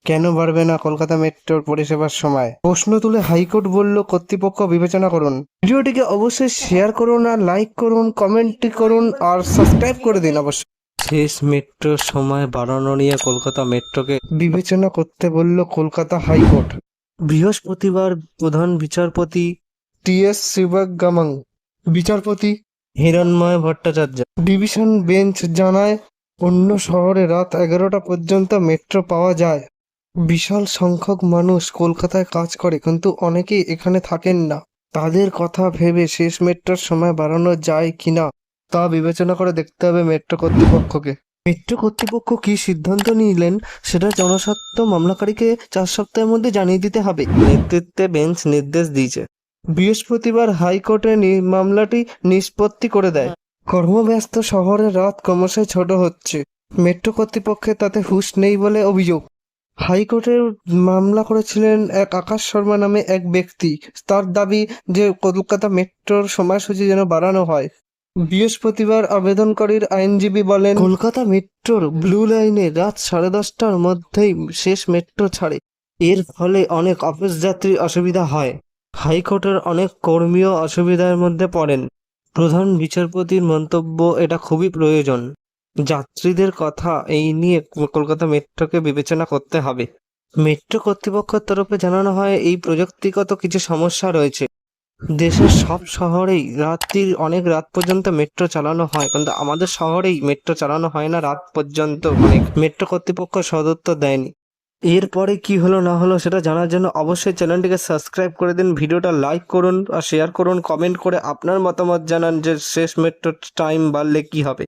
কেন বাড়বে না কলকাতা মেট্রোর পরিষেবার সময়? প্রশ্ন তুলে হাইকোর্ট বলল কর্তৃপক্ষ বিবেচনা করুন। ভিডিওটিকে অবশ্যই শেয়ার করুন আর লাইক করুন, কমেন্ট করুন আর সাবস্ক্রাইব করে দিন অবশ্যই। শেষ মেট্রোর সময় বাড়ানো নিয়ে কলকাতা মেট্রোকে বিবেচনা করতে বলল কলকাতা হাইকোর্ট। বৃহস্পতিবার প্রধান বিচারপতি টি.এস. শিবগামাং, বিচারপতি হিরণময় ভট্টাচার্য ডিভিশন বেঞ্চ জানায়, অন্য শহরে রাত 11টা পর্যন্ত মেট্রো পাওয়া যায়। বিশাল সংখ্যক মানুষ কলকাতায় কাজ করে, কিন্তু অনেকেই এখানে থাকেন না। তাদের কথা ভেবে শেষ মেট্রোর সময় বাড়ানো যায় কিনা তা বিবেচনা করে দেখতে হবে মেট্রো কর্তৃপক্ষকে। মেট্রো কর্তৃপক্ষ কি সিদ্ধান্ত নিলেন সেটা জনস্বার্থ মামলাকারীকে 4 সপ্তাহের মধ্যে জানিয়ে দিতে হবে। নেতৃত্বে বেঞ্চ নির্দেশ দিয়েছে। বৃহস্পতিবার হাইকোর্টে মামলাটি নিষ্পত্তি করে দেয়। কর্মব্যস্ত শহরে রাত ক্রমশই ছোট হচ্ছে, মেট্রো কর্তৃপক্ষের তাতে হুঁশ নেই বলে অভিযোগ। হাইকোর্টের মামলা করেছিলেন এক আকাশ শর্মা নামে এক ব্যক্তি। তার দাবি যে কলকাতা মেট্রোর সময়সূচি যেন বাড়ানো হয়। বৃহস্পতিবার আবেদনকারীর আইনজীবী বলেন, কলকাতা মেট্রোর ব্লু লাইনে রাত 10:30টার মধ্যেই শেষ মেট্রো ছাড়ে। এর ফলে অনেক অফিস যাত্রীর অসুবিধা হয়। হাইকোর্টের অনেক কর্মীও অসুবিধার মধ্যে পড়েন। প্রধান বিচারপতির মন্তব্য, এটা খুবই প্রয়োজন। যাত্রীদের কথা এই নিয়ে কলকাতা মেট্রোকে বিবেচনা করতে হবে। মেট্রো কর্তৃপক্ষের তরফে জানানো হয়, এই প্রযুক্তিগত কিছু সমস্যা রয়েছে। দেশের সব শহরেই অনেক রাত পর্যন্ত মেট্রো চালানো হয়, কিন্তু আমাদের শহরেই মেট্রো চালানো হয় না রাত পর্যন্ত। অনেক মেট্রো কর্তৃপক্ষ সদুত্তর দেয়নি। এরপরে কি হলো না হলো সেটা জানার জন্য অবশ্যই চ্যানেলটিকে সাবস্ক্রাইব করে দিন, ভিডিওটা লাইক করুন আর শেয়ার করুন, কমেন্ট করে আপনার মতামত জানান যে শেষ মেট্রো টাইম বাড়লে কি হবে।